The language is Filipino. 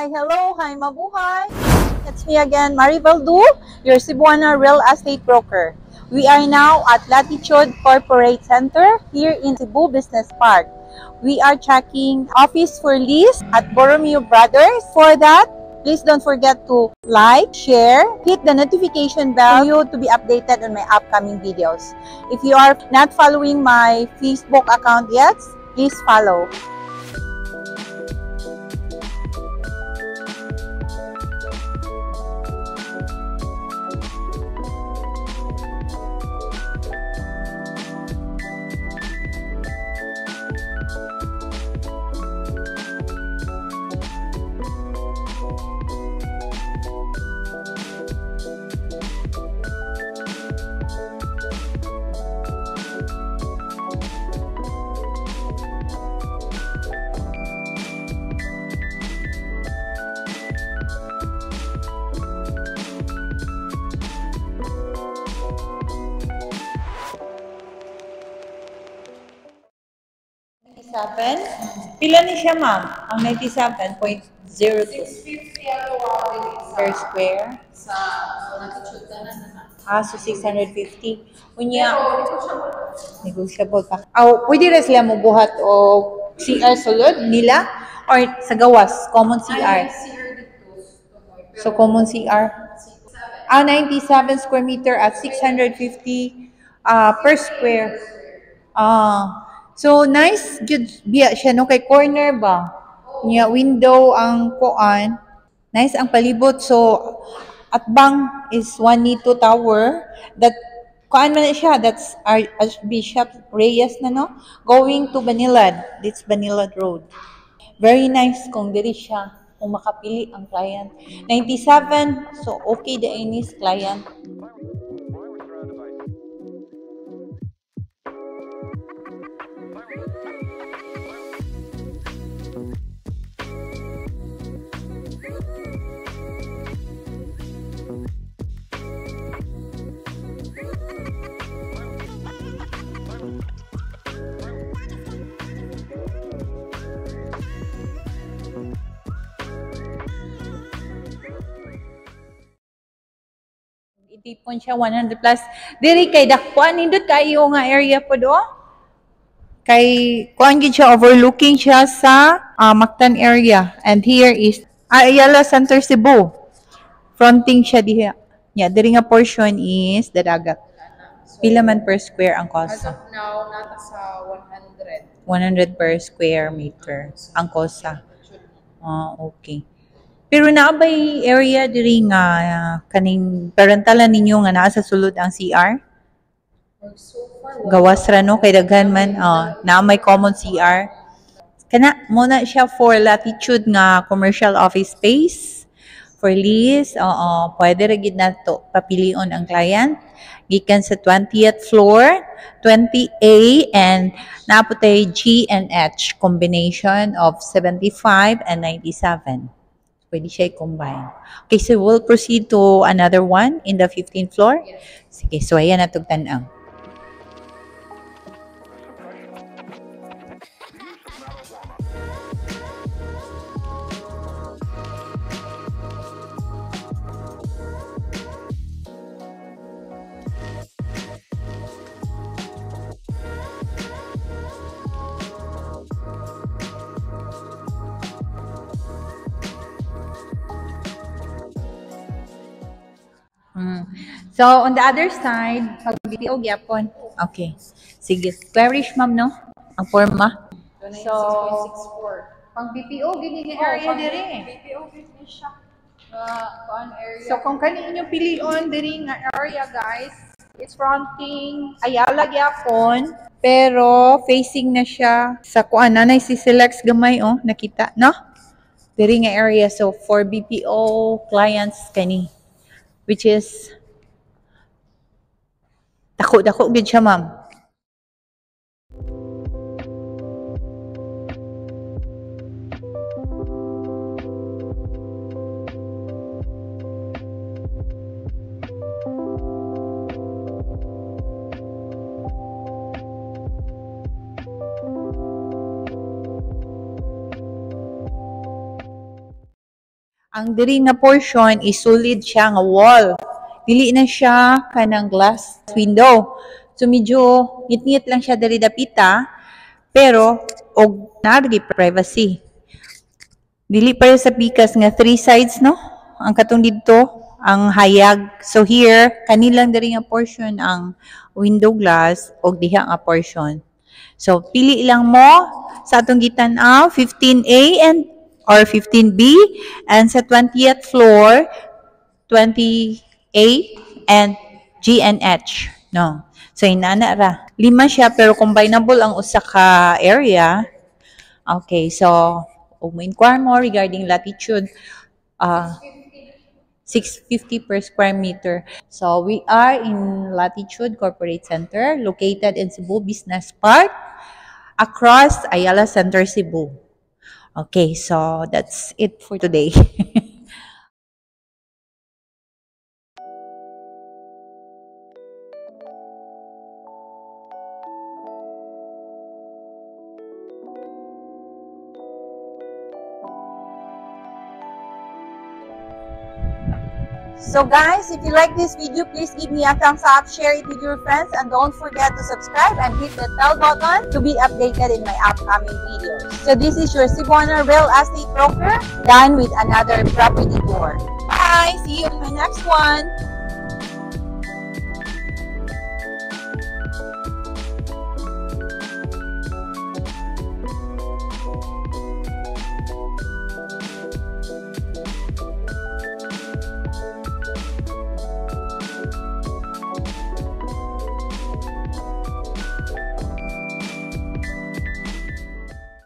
Hello, hi, mabuhay. It's me again, Maribel Du, your Cebuana real estate broker. We are now at Latitude Corporate Center here in Cebu Business Park. We are checking office for lease at Borromeo Brothers. For that, please don't forget to like, share, hit the notification bell for you to be updated on my upcoming videos. If you are not following my Facebook account yet, please follow. Pila ni siya, ma'am? Ang 97.02 per square. Sa Latitude ka na. So 650. Unya, negotiable pa. Pwede rin sila mabuhat o CR sulod nila or sa gawas, common CR. So common CR. 97 square meter at 650 per square. So nice good biya siya no kay corner ba. Nya window ang kuan. Nice ang palibot. So at bang is 182 tower that kuan man na siya, that's Archbishop Reyes na no, going to Banilad. It's Banilad Road. Very nice kung diri siya kung makapili ang client. 97, so okay the inis client. Itipon siya 100 plus. Diri kay dakpuan nindot kayo nga area po do. Kay kuan gid siya, overlooking siya sa Mactan area. And here is Ayala Center Cebu. Fronting siya diha. Yeah, diri nga portion is the dagat. Pila man per square ang cost? As of now, nata sa 100. 100 per square meter ang kosa. Okay. Pero naabay area diri nga kaning parentalan ninyo nga naa sa sulod ang CR? So far, Gawas ra no kay daghan man na may common CR. Kana mo na siya for Latitude nga commercial office space for lease. Pwede ra gid nato papilion ang client gikan sa 20th floor, 20A and naputay G and H combination of 75 and 97. Pwede siya i-combine. Okay, so we'll proceed to another one in the 15th floor. Sige, so ayan na itong tanang. So, on the other side, pag BPO gyapon. Okay. Sige. Clarish, ma'am, no? Ang forma. So, 6.64. Pang BPO, gini area diri. BPO, gini siya. Kuan area. So, kung kani inyong pilion diri nga area, guys, it's fronting Ayala gyapon, pero facing na siya sa kuan nanay si Selects gamay nakita, no? Diri nga area, so for BPO clients kani, which is dako gid siya, ma'am. Ang diri nga portion is solid siya nga wall. Dili na siya kanang glass window. So medyo ngit-ngit lang siya diri dapita, pero og naari privacy. Dili pa sa pikas nga three sides no. Ang katong didto ang hayag. So here kanilang diri nga portion ang window glass og diha nga portion. So pili lang mo sa atong gitan-aw 15A and or 15B, and sa 20th floor 20A and G and H, no. So inana ra. 5 siya pero combinable ang usa ka area. Okay, so inquire more regarding latitude, 650 per square meter. So we are in Latitude Corporate Center located in Cebu Business Park across Ayala Center, Cebu. Okay, so that's it for today. So guys, if you like this video, please give me a thumbs up, share it with your friends, and don't forget to subscribe and hit the bell button to be updated in my upcoming videos. So this is your Cebuana Real Estate Broker, done with another property tour. Bye! See you in my next one!